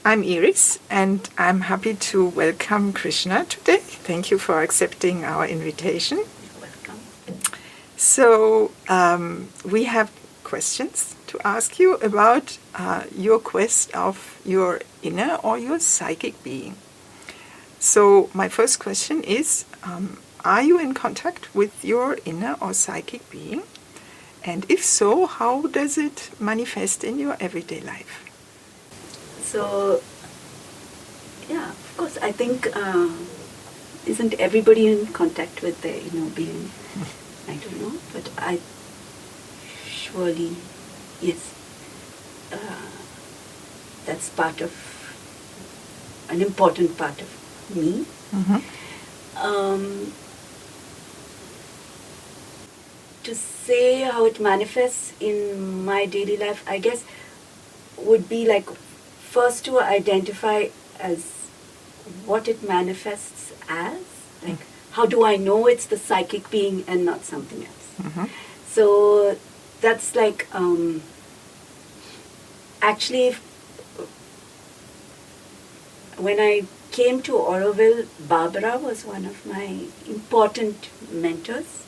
I'm Iris, and I'm happy to welcome Krishna today. Thank you for accepting our invitation. You're welcome. So, we have questions to ask you about your quest of your inner or your psychic being. So, my first question is, are you in contact with your inner or psychic being? And if so, how does it manifest in your everyday life? So, yeah, of course, I think, isn't everybody in contact with their inner being? I don't know, but I surely, yes, that's part of, an important part of me. To say how it manifests in my daily life, I guess, would be like first to identify as what it manifests as. Like, how do I know it's the psychic being and not something else? So that's like, actually, when I came to Auroville, Barbara was one of my important mentors.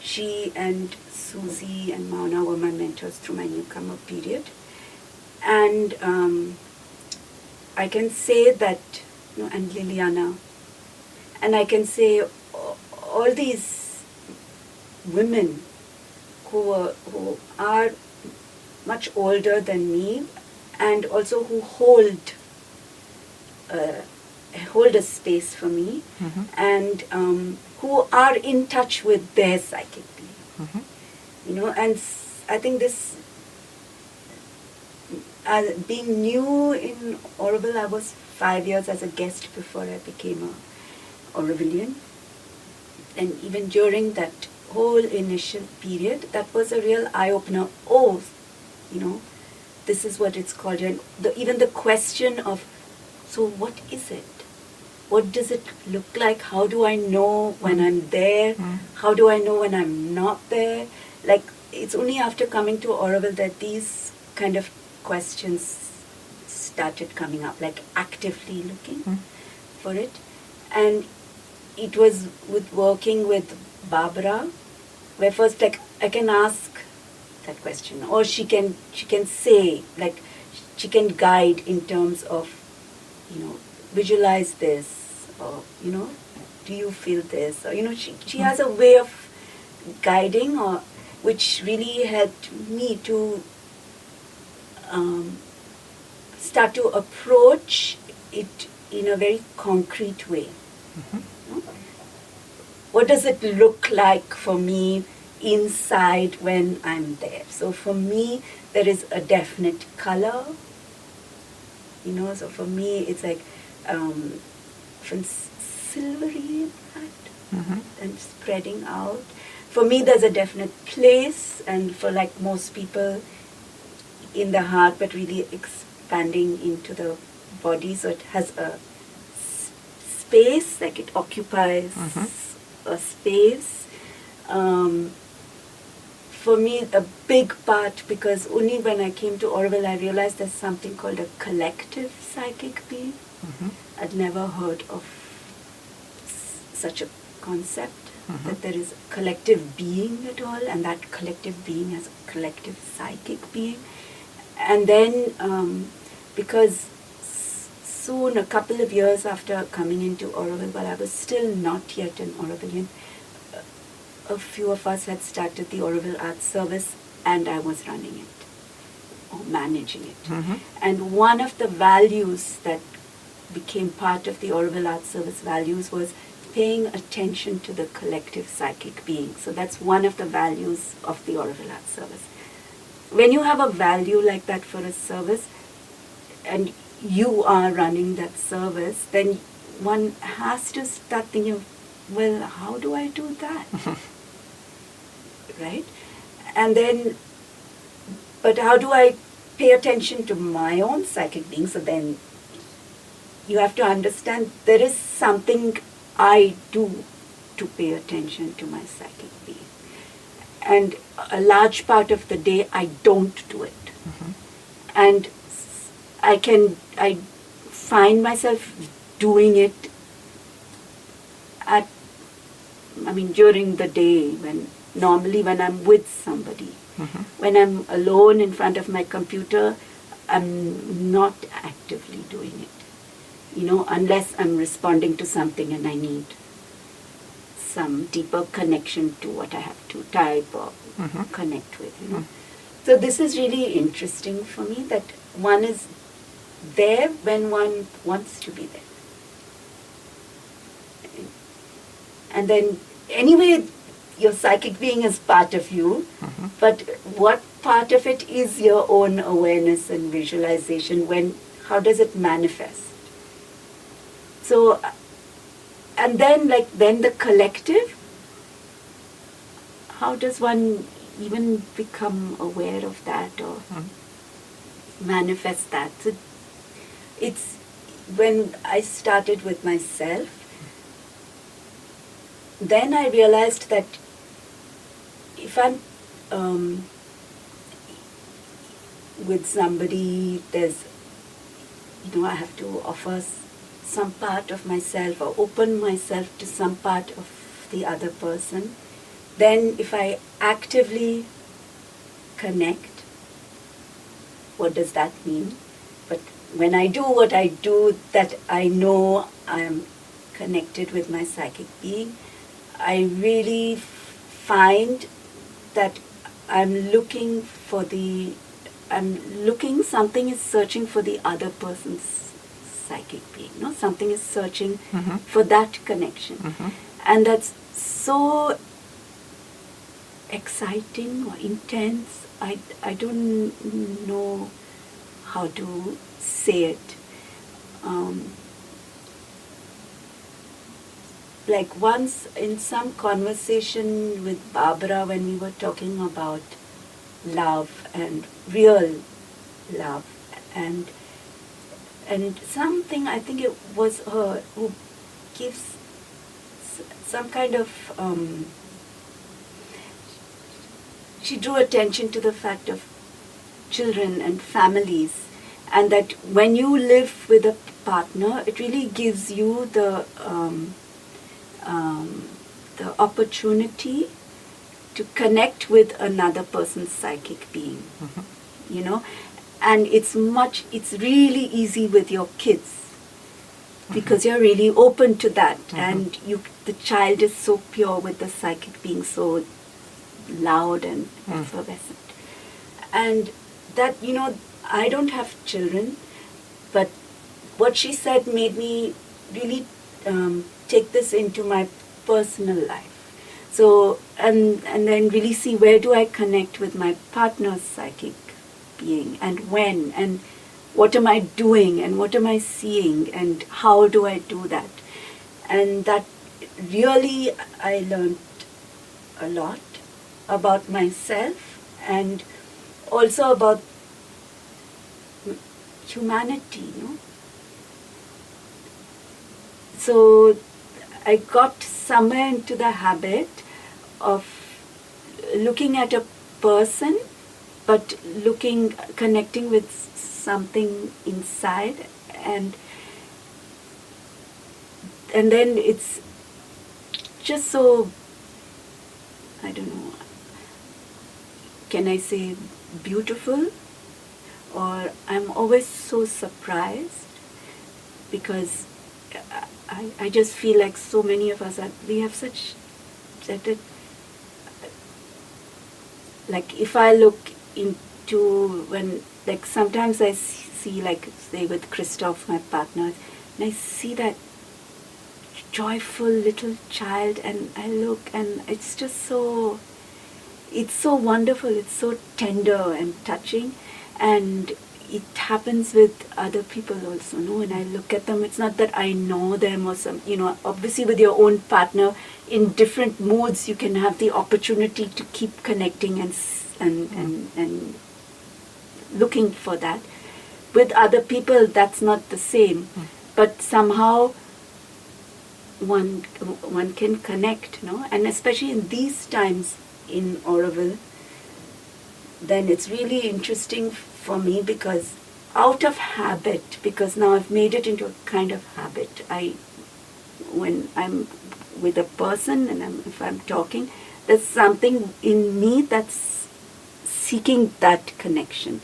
She and Susie and Mauna were my mentors through my newcomer period. And I can say that, and Liliana, and I can say all these women who are much older than me, and also who hold a space for me, and who are in touch with their psychic being. And I think this, being new in Auroville, I was 5 years as a guest before I became a Aurovilian. And even during that whole initial period, that was a real eye-opener. Oh, this is what it's called. And even the question of, so what is it? What does it look like? How do I know when I'm there? How do I know when I'm not there? Like, it's only after coming to Auroville that these kind of questions started coming up, like actively looking for it. And it was with working with Barbara, where first, like, I can ask that question, or she can say, like, she can guide in terms of, visualize this, or, do you feel this? Or, she has a way of guiding, or which really helped me to start to approach it in a very concrete way. What does it look like for me inside when I'm there? So for me, there is a definite color. So for me, it's like silvery impact and spreading out. For me, there's a definite place, and for like most people, in the heart, but really expanding into the body. So it has a space, like it occupies a space. For me, a big part, because only when I came to Auroville, I realized there's something called a collective psychic being. I'd never heard of such a concept, that there is a collective being at all, and that collective being has a collective psychic being. And then, because soon, a couple of years after coming into Auroville, but I was still not yet an Aurovilian, a few of us had started the Auroville Arts Service, and I was running it, or managing it. And one of the values that became part of the Auroville Arts Service values was paying attention to the collective psychic being. So that's one of the values of the Auroville Arts Service. When you have a value like that for a service, and you are running that service, then one has to start thinking, well, how do I do that? Right? And then, but how do I pay attention to my own psychic being? So then you have to understand there is something I do to pay attention to my psychic being. And a large part of the day I don't do it. And I find myself doing it during the day, normally when I'm with somebody. Mm-hmm. When I'm alone in front of my computer, I'm not actively doing it, unless I'm responding to something and I need some deeper connection to what I have to type or Mm-hmm. connect with, Mm. So this is really interesting for me, that one is there when one wants to be there. And then, anyway, your psychic being is part of you, Mm-hmm. but what part of it is your own awareness and visualization? How does it manifest? So, and then the collective, how does one even become aware of that or manifest that? So it's when I started with myself, then I realized that if I'm with somebody, I have to offer some part of myself or open myself to some part of the other person. Then if I actively connect, what does that mean? But when I do what I do, that I know I am connected with my psychic being, I really find that something is searching for the other person's psychic being, something is searching Mm-hmm. for that connection. Mm-hmm. And that's so exciting or intense. I don't know how to say it. Like once in some conversation with Barbara, when we were talking about love and real love, and something, I think it was her who gives some kind of she drew attention to the fact of children and families, and that when you live with a partner, it really gives you the opportunity to connect with another person's psychic being, Mm-hmm. And it's really easy with your kids, because you're really open to that, and the child is so pure with the psychic being so loud and effervescent. And that, I don't have children, but what she said made me really take this into my personal life. So, and then really see, where do I connect with my partner's psychic being, and when, and what am I doing, and what am I seeing, and how do I do that? And that really, I learned a lot about myself, and also about humanity, So I got somewhere into the habit of looking at a person, but connecting with something inside, and then it's just so, I don't know, can I say beautiful? Or I'm always so surprised, because I just feel like so many of us we have such like, if I look into, when, like, sometimes I see, like, say with Christoph, my partner, and I see that joyful little child, and I look, and it's just so, it's so wonderful, it's so tender and touching, and it happens with other people also, when I look at them, it's not that I know them or some, obviously with your own partner, in different moods, you can have the opportunity to keep connecting and looking for that. With other people, that's not the same, but somehow one can connect, and especially in these times in Auroville, then it's really interesting for me, because out of habit, because now I've made it into a kind of habit. When I'm with a person and if I'm talking, there's something in me that's seeking that connection.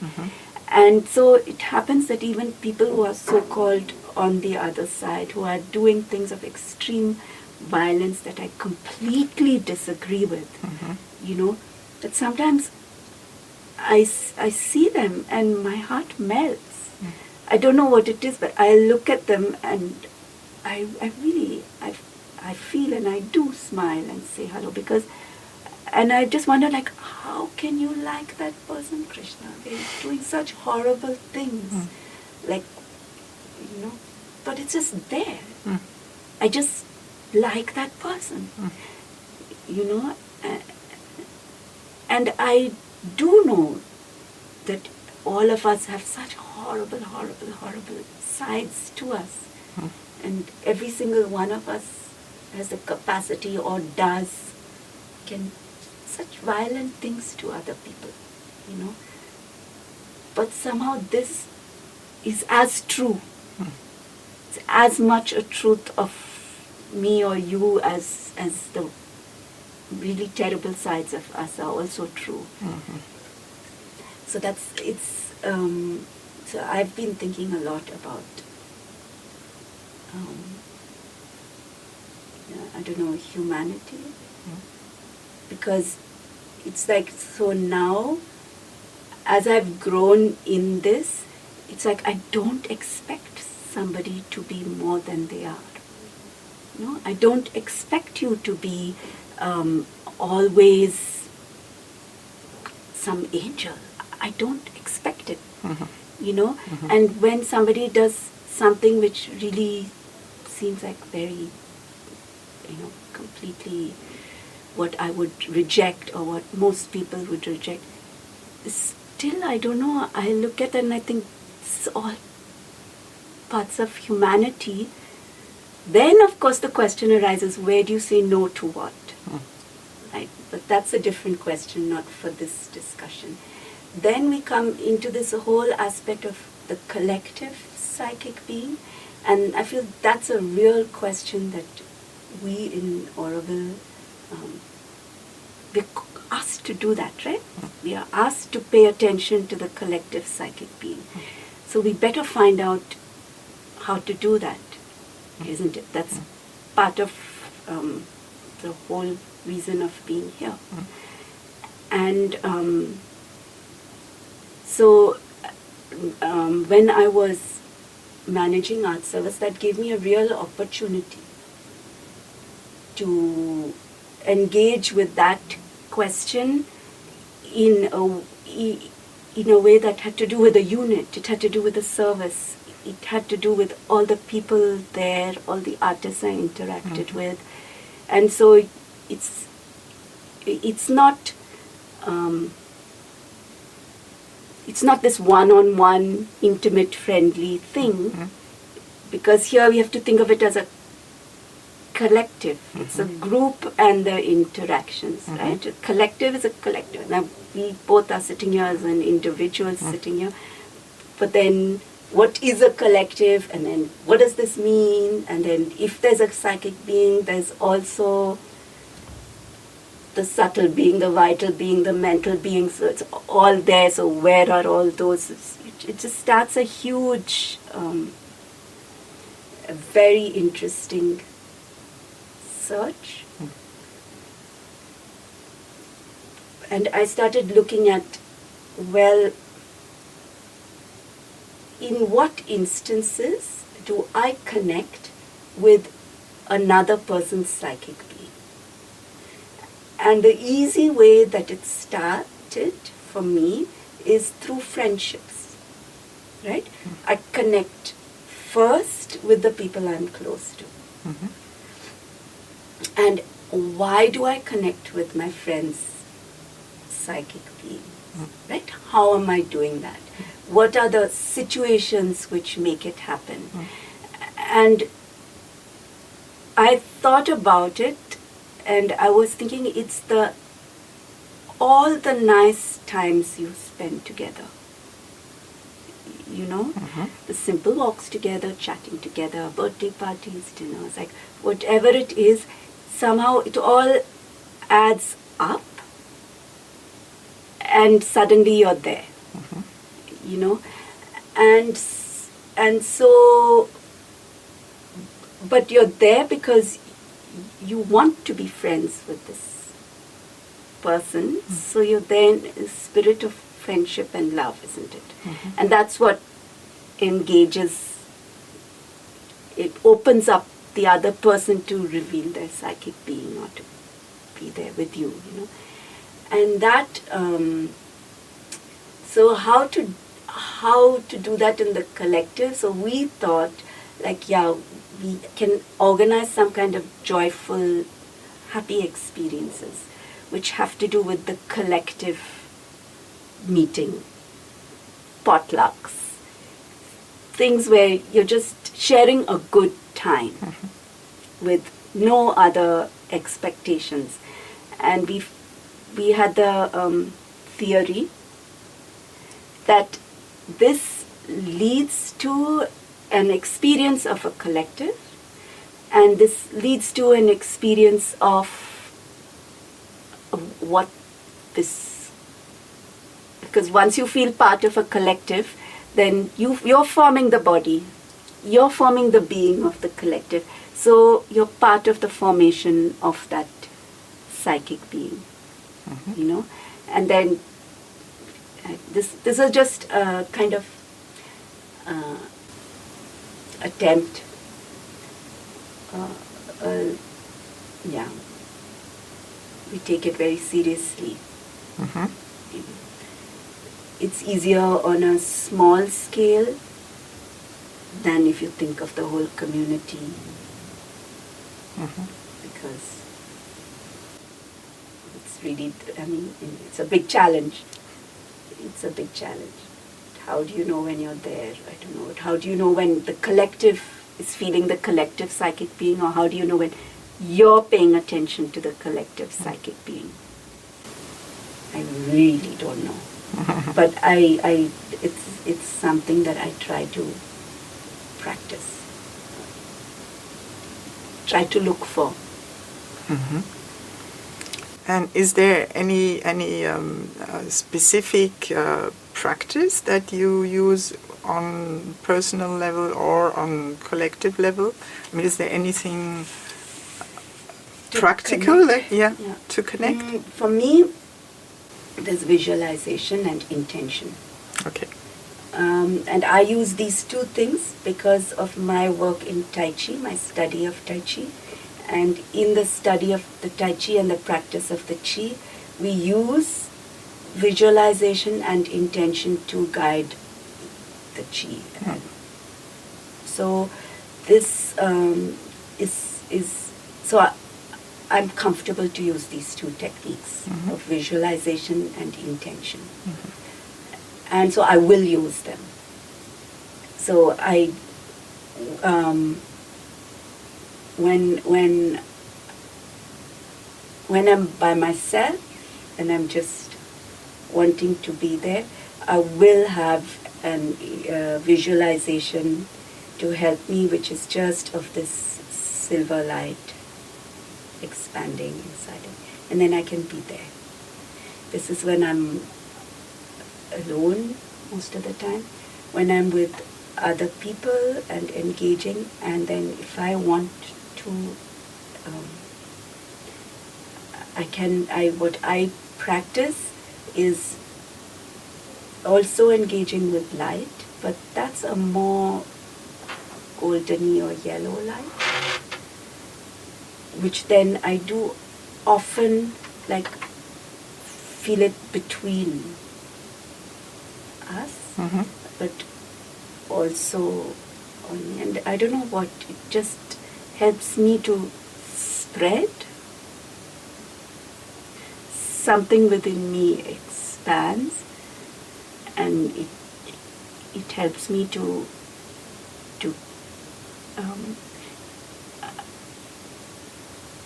And so it happens that even people who are so-called on the other side, who are doing things of extreme violence that I completely disagree with, that sometimes I see them and my heart melts. I don't know what it is, but I look at them and I really feel, and I do smile and say hello, and I just wonder, like, how can you like that person, Krishna? They're doing such horrible things. Like, but it's just there. I just like that person, and I do know that all of us have such horrible, horrible, horrible sides to us. And every single one of us has the capacity or can such violent things to other people, But somehow this is as true. It's as much a truth of me or you as the really terrible sides of us are also true. So so I've been thinking a lot about I don't know, humanity, because it's like, so now as I've grown in this, it's like I don't expect somebody to be more than they are. I don't expect you to be always some angel. I don't expect it, And when somebody does something which really seems like very, completely what I would reject or what most people would reject, still, I don't know, I look at it and I think it's all parts of humanity. Then, of course, the question arises, where do you say no to what? Right? But that's a different question, not for this discussion. Then we come into this whole aspect of the collective psychic being, and I feel that's a real question that we in Auroville, we're asked to do that, right? We are asked to pay attention to the collective psychic being. So we better find out how to do that, isn't it? That's part of the whole reason of being here. And so when I was managing art service, that gave me a real opportunity to engage with that question in a way that had to do with the unit. It had to do with the service. It had to do with all the people there, all the artists I interacted with. And so it's not this one-on-one, intimate, friendly thing, because here we have to think of it as a collective. It's a group and the interactions, right? A collective is a collective. Now, we both are sitting here as an individual sitting here, but then what is a collective, and then what does this mean? And then if there's a psychic being, there's also the subtle being, the vital being, the mental being, so it's all there. So where are all those? It just starts a huge, a very interesting search. And I started looking at, well, in what instances do I connect with another person's psychic being? And the easy way that it started for me is through friendships, right? I connect first with the people I'm close to. And why do I connect with my friends' psychic beings, right? How am I doing that? What are the situations which make it happen? And I thought about it, and I was thinking it's all the nice times you spend together. the simple walks together, chatting together, birthday parties, dinners, like whatever it is, somehow it all adds up and suddenly you're there, and so, but you're there because you want to be friends with this person, so you're there in a spirit of friendship and love, isn't it? And that's what engages, it opens up the other person to reveal their psychic being or to be there with you, and that so how to do that in the collective. So we thought, like, we can organize some kind of joyful, happy experiences which have to do with the collective meeting, potlucks, things where you're just sharing a good time with no other expectations. And we had the theory that this leads to an experience of a collective, and this leads to an experience of what this, because once you feel part of a collective, then you're forming the body, you're forming the being of the collective, so you're part of the formation of that psychic being, and then this is just a kind of attempt, we take it very seriously. It's easier on a small scale than if you think of the whole community, because it's really, it's a big challenge. It's a big challenge. How do you know when you're there? I don't know. How do you know when the collective is feeling the collective psychic being, or how do you know when you're paying attention to the collective psychic being? I really don't know. But it's something that I try to practice. Try to look for. And is there any specific practice that you use on personal level or on collective level? I mean, is there anything practical to connect? For me, there's visualization and intention. Okay. And I use these two things because of my work in Tai Chi, my study of Tai Chi. And in the study of the Tai Chi and the practice of the Chi, we use visualization and intention to guide the Chi. So this I'm comfortable to use these two techniques of visualization and intention. And so I will use them. So I when I'm by myself and I'm just wanting to be there, I will have an visualization to help me, which is just of this silver light expanding inside it, and then I can be there. This is when I'm alone most of the time. When I'm with other people and engaging, and then if I want to, what I practice is also engaging with light, but that's a more goldeny or yellow light, which then I do often like feel it between us, but also on me. And I don't know what, it just helps me to spread. Something within me expands, and it helps me to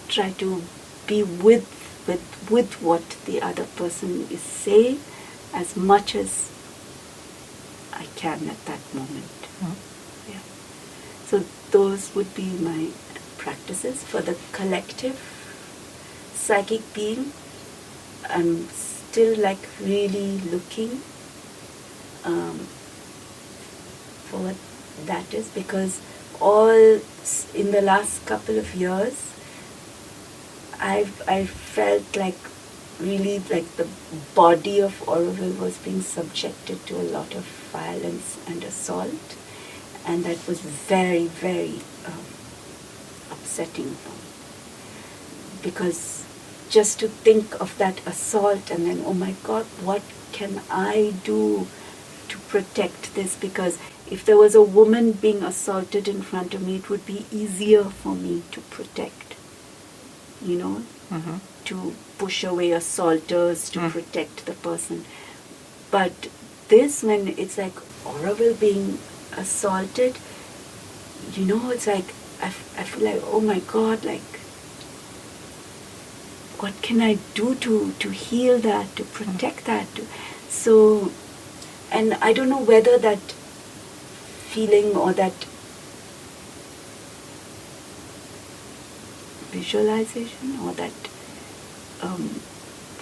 try to be with what the other person is saying as much as I can at that moment. Mm. Yeah. So those would be my practices. For the collective psychic being, I'm still like really looking for what that is, because in the last couple of years I felt like really like the body of Auroville was being subjected to a lot of violence and assault, and that was very, very upsetting for me, because just to think of that assault and then, oh my God, what can I do to protect this? Because if there was a woman being assaulted in front of me, it would be easier for me to protect, you know, Mm-hmm. to push away assaulters, to protect the person. But this, when it's like Auroville being assaulted, you know, it's like, I feel like, oh my God, like, what can I do to heal that, to protect that? So, and I don't know whether that feeling or that visualization or that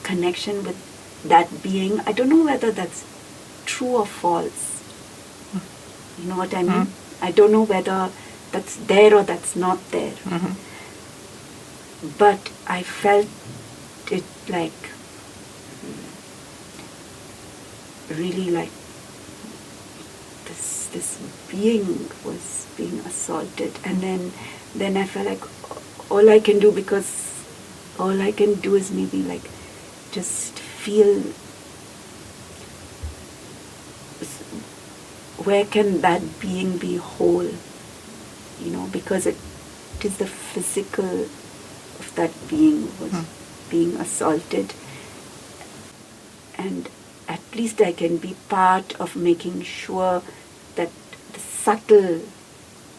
connection with that being, I don't know whether that's true or false. You know what I mean? I don't know whether that's there or that's not there. But I felt it like really like this being was being assaulted, and then I felt like all I can do, because all I can do is maybe like just feel where can that being be whole, you know, because it is the physical of that being was being assaulted, and at least I can be part of making sure that the subtle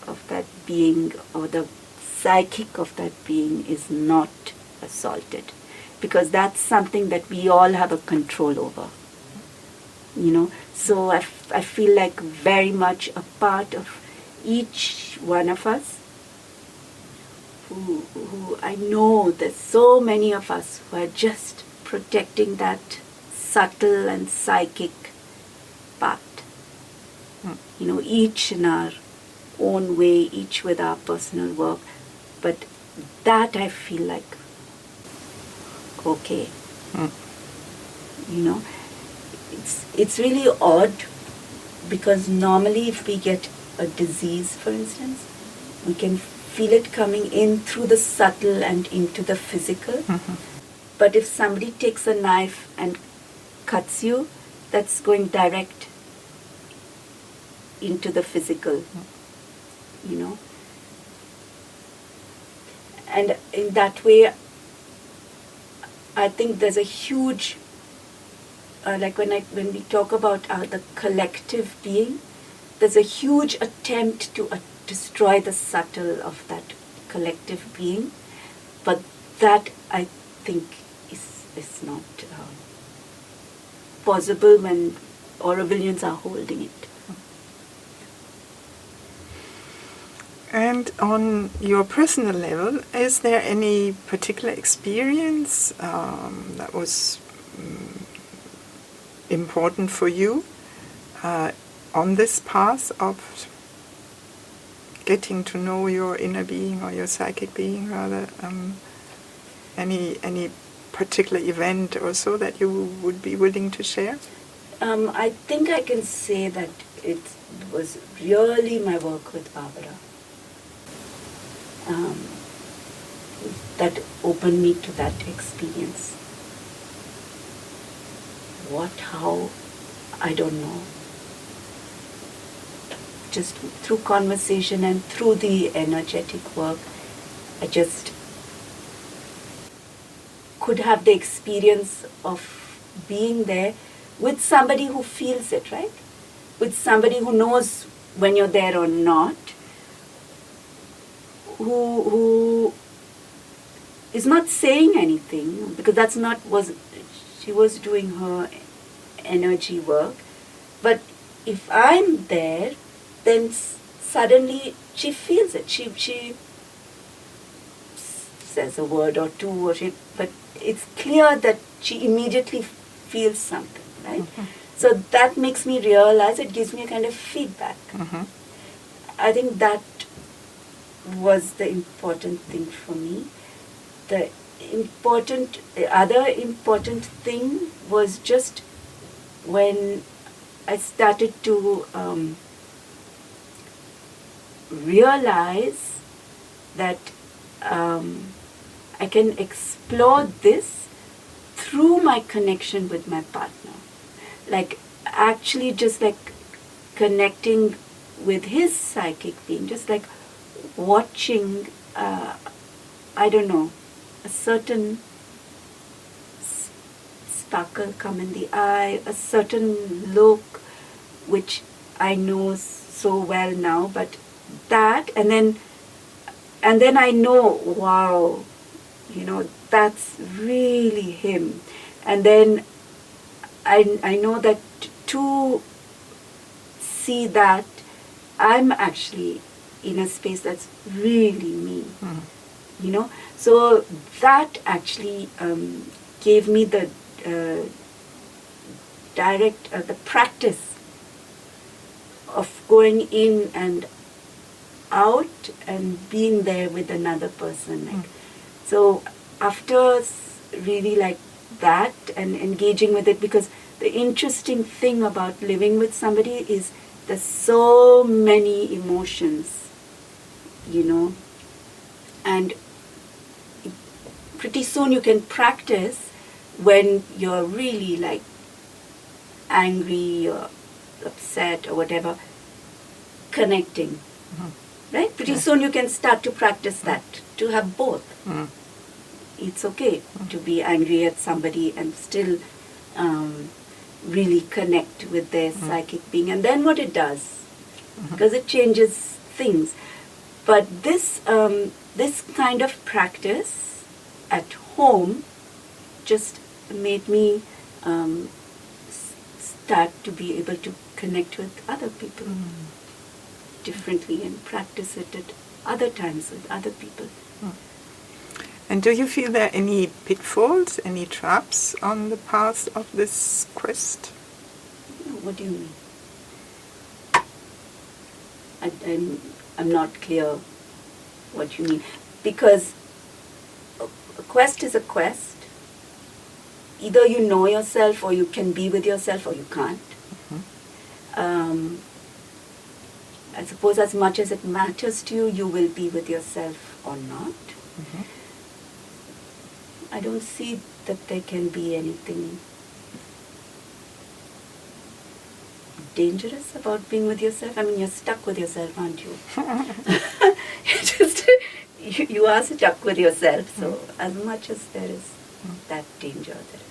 of that being or the psychic of that being is not assaulted, because that's something that we all have a control over, you know. So I feel like very much a part of each one of us, who I know there's so many of us who are just protecting that subtle and psychic part. You know, each in our own way, each with our personal work. But that I feel like, okay. You know, it's really odd, because normally if we get a disease, for instance, we can feel it coming in through the subtle and into the physical. But if somebody takes a knife and cuts you, that's going direct into the physical, you know. And in that way, I think there's a huge, like when we talk about the collective being, there's a huge attempt to destroy the subtle of that collective being, but that I think is not possible when Aurovilians are holding it. And on your personal level, is there any particular experience that was important for you on this path of getting to know your inner being or your psychic being, rather? Any particular event or so that you would be willing to share? I think I can say that it was really my work with Barbara that opened me to that experience. How, I don't know. Just through conversation and through the energetic work, I just could have the experience of being there with somebody who feels it, right? With somebody who knows when you're there or not, who is not saying anything, because that's not she was doing her energy work, but if I'm there, then suddenly she feels it. She says a word or two, but it's clear that she immediately feels something, right? So that makes me realize, it gives me a kind of feedback. I think that was the important thing for me. The other important thing was just when I started to realize that I can explore this through my connection with my partner. Like actually just like connecting with his psychic being, just like watching, I don't know, a certain sparkle come in the eye, a certain look, which I know so well now, but that, and then I know, wow, that's really him. And then I know that to see that I'm actually in a space that's really me, So that actually gave me the the practice of going in and out and being there with another person. So after really like that and engaging with it, because the interesting thing about living with somebody is there's so many emotions, and pretty soon you can practice when you're really like angry or upset or whatever, connecting, right? Pretty soon you can start to practice that, to have both. It's okay to be angry at somebody and still really connect with their psychic being. And then what it does, because it changes things. But this kind of practice at home just made me start to be able to connect with other people differently and practice it at other times with other people. And do you feel there are any pitfalls, any traps on the path of this quest? What do you mean? I'm not clear what you mean. Because a quest is a quest. Either you know yourself, or you can be with yourself, or you can't. I suppose as much as it matters to you, you will be with yourself or not. I don't see that there can be anything dangerous about being with yourself. I mean, you're stuck with yourself, aren't you? You are stuck with yourself. So as much as there is that danger, there is.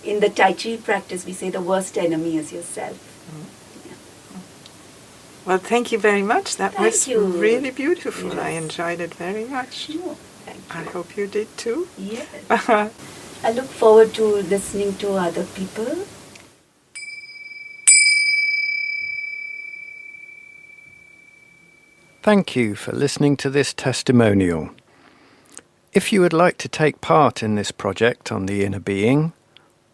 In the Tai Chi practice, we say the worst enemy is yourself. Well, thank you very much. That was you. really beautiful. Yes. I enjoyed it very much. Oh, thank you. I hope you did too. Yes. I look forward to listening to other people. Thank you for listening to this testimonial. If you would like to take part in this project on the inner being,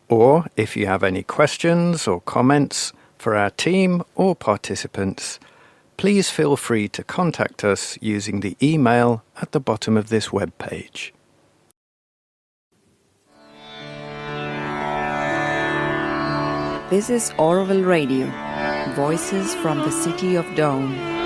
or if you have any questions or comments for our team or participants, please feel free to contact us using the email at the bottom of this webpage. This is Auroville Radio, Voices from the City of Dawn.